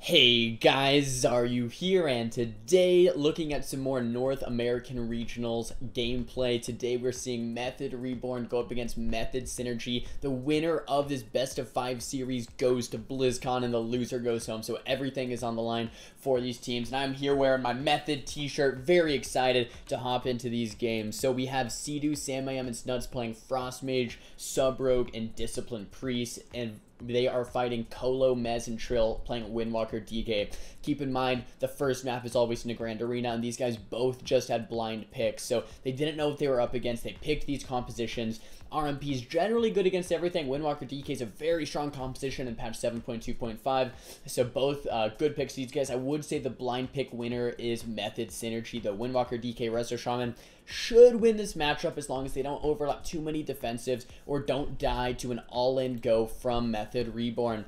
Hey guys, Xaryu here, and today looking at some more North American Regionals gameplay. Today we're seeing Method Reborn go up against Method Synergy. The winner of this best of 5 series goes to BlizzCon and the loser goes home, so everything is on the line for these teams. And I'm here wearing my Method t-shirt, very excited to hop into these games. So we have Xaryu, Sam-I-Am, and Snuds playing Frost Mage, Sub Rogue, and Discipline Priest, and they are fighting Colo, Mez, and Trill playing Windwalker DK. Keep in mind, the first map is always in a grand arena, and these guys both just had blind picks, so they didn't know what they were up against. They picked these compositions. RMP is generally good against everything. Windwalker DK is a very strong composition in patch 7.2.5, so both good picks. These guys, I would say the blind pick winner is Method Synergy. The Windwalker DK Resto Shaman should win this matchup as long as they don't overlap too many defensives or don't die to an all-in go from Method Reborn.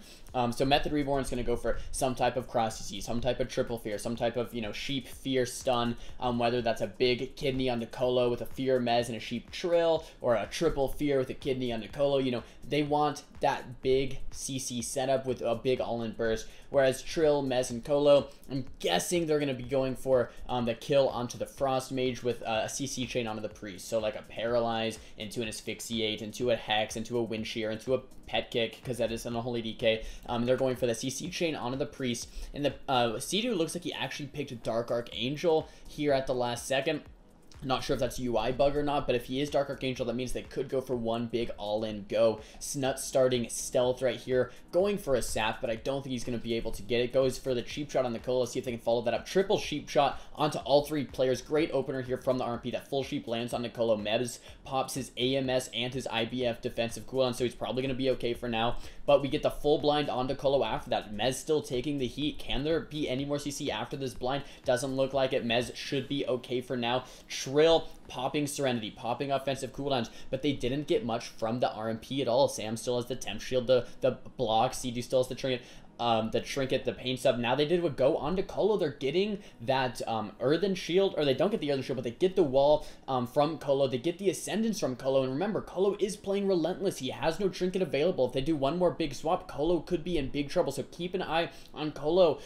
So Method Reborn is going to go for some type of cross CC, some type of triple fear, some type of, sheep fear stun, whether that's a big kidney onto Colo with a fear Mez and a sheep Trill, or a triple fear with a kidney onto Colo. They want that big CC setup with a big all-in burst, whereas Trill, Mez, and Colo, I'm guessing they're going to be going for the kill onto the Frost Mage with a CC chain onto the Priest, so like a Paralyze into an Asphyxiate, into a Hex, into a Wind Shear, into a Pet Kick, because that is an Unholy DK. They're going for the CC chain onto the Priest, and the Xaryu looks like he actually picked Dark Archangel here at the last second. Not sure if that's a UI bug or not, but if he is Dark Archangel, that means they could go for one big all-in go. Snuts starting stealth right here, going for a sap, but I don't think he's going to be able to get it. Goes for the cheap shot on the Colo, see if they can follow that up. Triple sheep shot onto all three players. Great opener here from the RMP. That full sheep lands on the Colo. Mez pops his AMS and his IBF defensive cooldown, so he's probably going to be okay for now. But we get the full blind onto Colo after that. Mez still taking the heat. Can there be any more CC after this blind? Doesn't look like it. Mez should be okay for now. Trill popping Serenity, popping offensive cooldowns, but they didn't get much from the RMP at all. Sam still has the temp shield, the block. Xaryu still has the trinket, the pain sub. Now they did a go onto Colo. They're getting that earthen shield, or they don't get the earthen shield, but they get the wall from Colo. They get the ascendance from Colo, and remember, Colo is playing relentless. He has no trinket available. If they do one more big swap, Colo could be in big trouble, so keep an eye on Colo.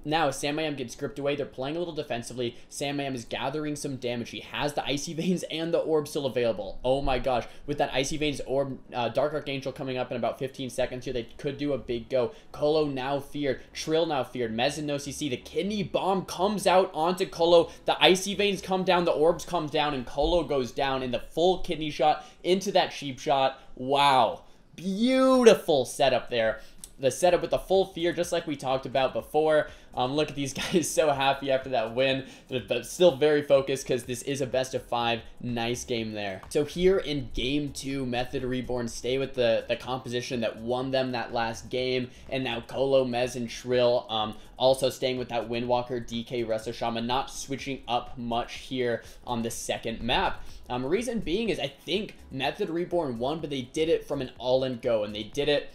Now Sam-I-Am gets gripped away. They're playing a little defensively. Sam-I-Am is gathering some damage. He has the Icy Veins and the orb still available. Oh my gosh, with that Icy Veins orb, Dark Archangel coming up in about 15 seconds here, they could do a big go. Colo now feared, Trill now feared, Mez and no CC. The kidney bomb comes out onto Colo. The Icy Veins come down, the orbs come down, and Colo goes down in the full kidney shot into that sheep shot. Wow, beautiful setup there. The setup with the full fear, just like we talked about before. Look at these guys, so happy after that win, but still very focused because this is a best of 5. Nice game there. So here in game 2, Method Reborn stay with the composition that won them that last game, and now Colo, Mez, and Trill also staying with that Windwalker DK Resto Shaman, not switching up much here on the second map. Reason being is I think Method Reborn won, but they did it from an all-in go, and they did it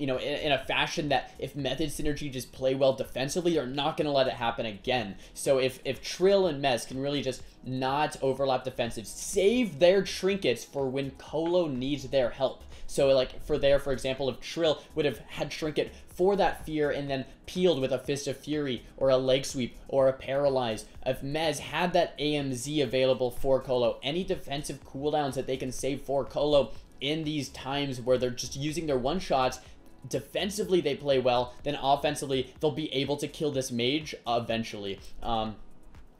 in a fashion that if Method Synergy just play well defensively, they're not going to let it happen again. So if Trill and Mez can really just not overlap defensive, save their trinkets for when Colo needs their help. So like for example, if Trill would have had trinket for that fear and then peeled with a Fist of Fury or a leg sweep or a paralyze, if Mez had that AMZ available for Colo, any defensive cooldowns that they can save for Colo in these times where they're just using their one-shots, defensively they play well, then offensively they'll be able to kill this mage eventually. And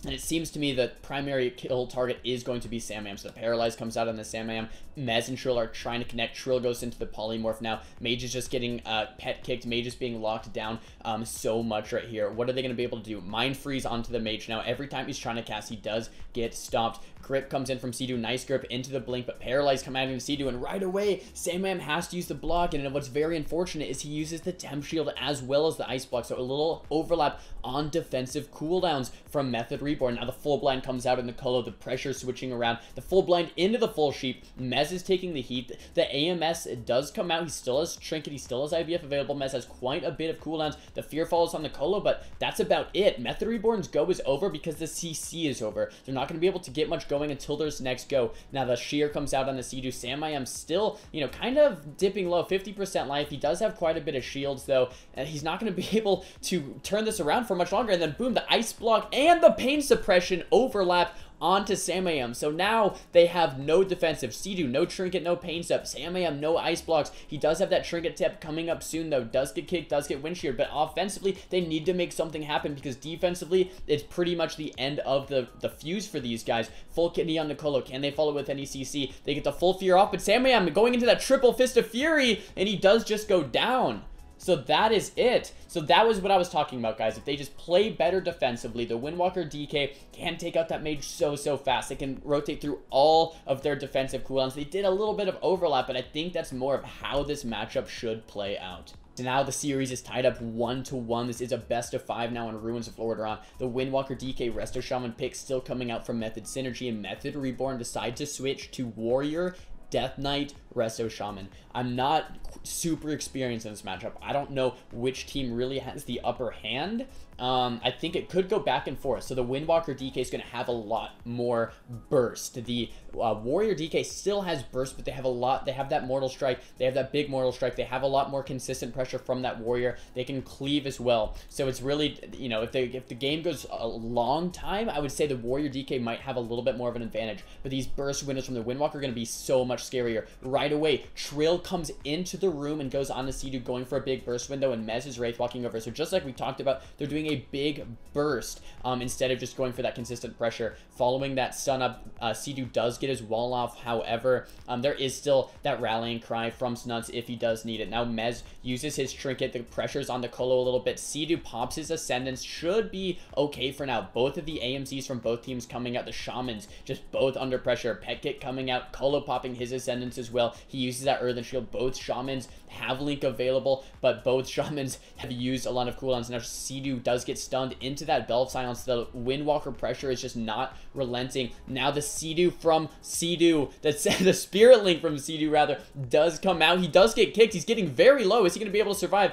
it seems to me that primary kill target is going to be Sam-I-Am. So the Paralyze comes out on the Sam-I-Am. Mez and Trill are trying to connect. Trill goes into the Polymorph now. Mage is just getting pet kicked. Mage is being locked down so much right here. What are they going to be able to do? Mind Freeze onto the Mage now. Every time he's trying to cast, he does get stopped. Grip comes in from Xaryu. Nice grip into the blink, but Paralyze come out into Xaryu, and right away, Sam-I-Am has to use the block, and what's very unfortunate is he uses the temp shield as well as the ice block, so a little overlap on defensive cooldowns from Method Reborn. Now the full blind comes out in the Colo, the pressure switching around, the full blind into the full sheep. Mez is taking the heat. The AMS does come out. He still has trinket, he still has IBF available. Mez has quite a bit of cooldowns. The fear follows on the Colo, but that's about it. Method Reborn's go is over because the CC is over. They're not going to be able to get much going going until there's next go. Now the shear comes out on the Xaryu. Sam I am still, you know, kind of dipping low, 50% life. He does have quite a bit of shields though, and he's not going to be able to turn this around for much longer. And then boom, the ice block and the pain suppression overlap onto Sam. So now they have no defensive. Xaryu, no trinket, no pain step. Sam, no ice blocks. He does have that trinket tip coming up soon though. Does get kicked, does get wind sheared, but offensively they need to make something happen because defensively it's pretty much the end of the fuse for these guys. Full kidney on Nicolo. Can they follow with any CC? They get the full fear off, but Sam going into that triple fist of fury, and he does just go down. So that is it. So that was what I was talking about, guys. If they just play better defensively, the Windwalker DK can take out that mage so fast. They can rotate through all of their defensive cooldowns. They did a little bit of overlap, but I think that's more of how this matchup should play out. So now the series is tied up 1-1. This is a best of 5 now in Ruins of Lordaeron. The Windwalker DK Resto Shaman pick still coming out from Method Synergy, and Method Reborn decide to switch to Warrior, Death Knight, Resto Shaman. I'm not super experienced in this matchup. I don't know which team really has the upper hand. I think it could go back and forth. So the Windwalker DK is going to have a lot more burst. The Warrior DK still has burst, but they have a lot. They have that Mortal Strike. They have that big Mortal Strike. They have a lot more consistent pressure from that Warrior. They can cleave as well. So it's really, you know, if the game goes a long time, I would say the Warrior DK might have a little bit more of an advantage. But these burst windows from the Windwalker are going to be so much scarier. Right away, Trill comes into the room and goes on to Xaryu going for a big burst window, and Mez is Wraith walking over. So just like we talked about, they're doing a big burst instead of just going for that consistent pressure. Following that stun up, Xaryu does get his wall off. However, there is still that rallying cry from Snuts if he does need it. Now Mez uses his trinket. The pressure's on the Colo a little bit. Xaryu pops his Ascendance. Should be okay for now. Both of the AMCs from both teams coming out. The Shamans just both under pressure. Pet Kit coming out. Colo popping his Ascendance as well. He uses that Earthen Shield. Both Shamans have Link available, but both Shamans have used a lot of cooldowns. Now Xaryu does get stunned into that Bell of Silence. The Windwalker pressure is just not relenting. Now the Xaryu from Xaryu, the Spirit Link from Xaryu rather, does come out. He does get kicked. He's getting very low. Is he going to be able to survive?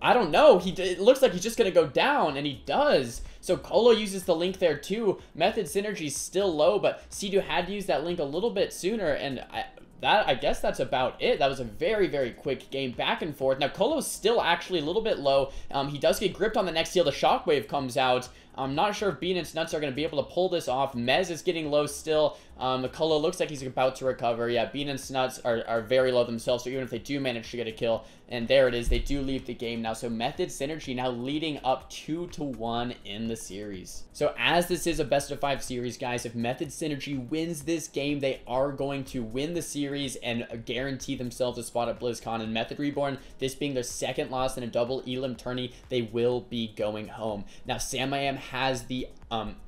I don't know. It looks like he's just going to go down, and he does. So Colo uses the Link there too. Method Synergy is still low, but Xaryu had to use that Link a little bit sooner, and I guess that's about it. That was a very quick game back and forth. Now Colo's still actually a little bit low. He does get gripped on the next heal. The Shockwave comes out. I'm not sure if Bean and Snuts are going to be able to pull this off. Mez is getting low still. The Colo looks like he's about to recover. Yeah, Bean and Snuts are very low themselves, so even if they do manage to get a kill, and there it is, they do leave the game now. So Method Synergy now leading up 2-1 in the series. So as this is a best of 5 series, guys, if Method Synergy wins this game, they are going to win the series and guarantee themselves a spot at BlizzCon. And Method Reborn, this being their second loss in a double Elim tourney, they will be going home. Now Sam has the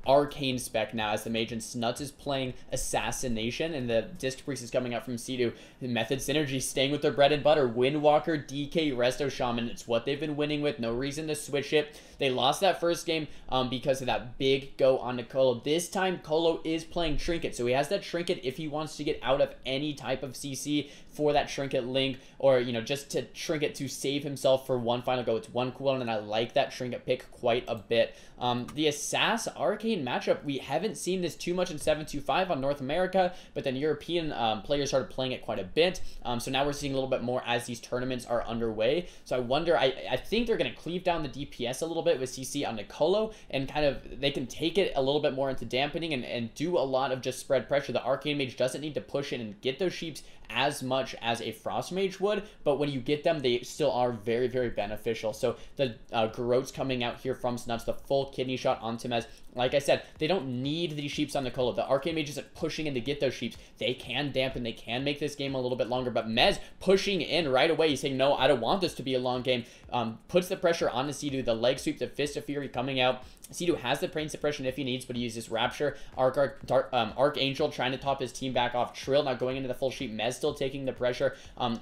Arcane spec now as the mage, and Snuts is playing Assassination, and the Disc Priest is coming out from Xaryu. Method Synergy staying with their bread and butter. Windwalker, DK, Resto Shaman. It's what they've been winning with. No reason to switch it. They lost that first game because of that big go on Colo. This time, Colo is playing Trinket, so he has that Trinket if he wants to get out of any type of CC for that Trinket Link, or, you know, just to Trinket to save himself for one final go. It's one cooldown, and I like that Trinket pick quite a bit. The Assass Arcane matchup, we haven't seen this too much in 725 on North America, but then European players started playing it quite a bit. So now we're seeing a little bit more as these tournaments are underway. So I wonder, I think they're going to cleave down the DPS a little bit with CC on Colo, and kind of, they can take it a little bit more into dampening and do a lot of just spread pressure. The Arcane Mage doesn't need to push in and get those sheeps as much as a Frost Mage would, but when you get them, they still are very beneficial. So the Garrote's coming out here from Snuts, the full kidney shot onto Mez. Like I said, they don't need these sheeps on Colo. The Arcane Mage isn't pushing in to get those sheeps. They can dampen, they can make this game a little bit longer, but Mez pushing in right away. He's saying, no, I don't want this to be a long game. Puts the pressure on the Xaryu, the leg sweep, the Fist of Fury coming out. Xaryu has the Pain Suppression if he needs, but he uses Rapture. Archangel trying to top his team back off. Trill now going into the full sheep. Mez still taking the pressure.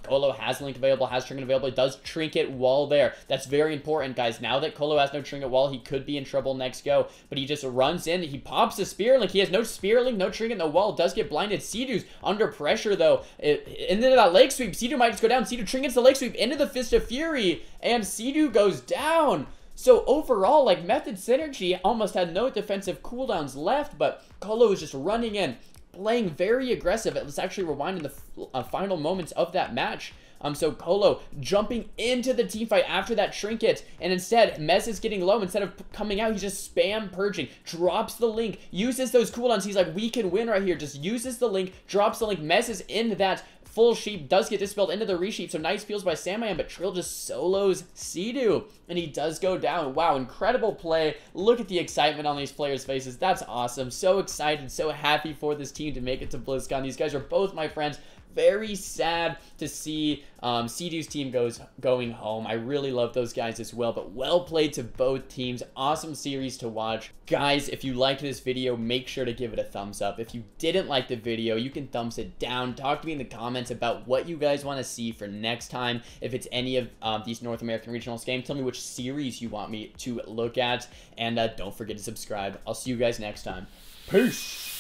Colo has Link available, has Trinket available. He does Trinket Wall there. That's very important, guys. Now that Colo has no Trinket Wall, he could be in trouble next go, but he just runs in. He pops the Spirit Link. He has no Spirit Link, no Trinket, no Wall. Does get blinded. Xaryu's under pressure, though. Into that leg sweep. Xaryu might just go down. Xaryu trinkets the leg sweep into the Fist of Fury, and Xaryu goes down. So overall, like, Method Synergy almost had no defensive cooldowns left, but Colo was just running in, playing very aggressive. Let's actually rewind in the final moments of that match. So Colo jumping into the team fight after that trinket, and instead, Mez is getting low. Instead of coming out, he just spam purging, drops the link, uses those cooldowns. He's like, we can win right here. Just uses the link, drops the link. Mez is in that full sheep, does get dispelled into the resheep, so nice feels by Samayan, but Trill just solos Sea-Doo, and he does go down. Wow, incredible play. Look at the excitement on these players' faces. That's awesome. So excited, so happy for this team to make it to BlizzCon. These guys are both my friends. Very sad to see Sea-Doo's team going home. I really love those guys as well, but well played to both teams. Awesome series to watch. Guys, if you liked this video, make sure to give it a thumbs up. If you didn't like the video, you can thumbs it down. Talk to me in the comments about what you guys want to see for next time. If it's any of these North American Regionals games, tell me which series you want me to look at, and don't forget to subscribe. I'll see you guys next time. Peace!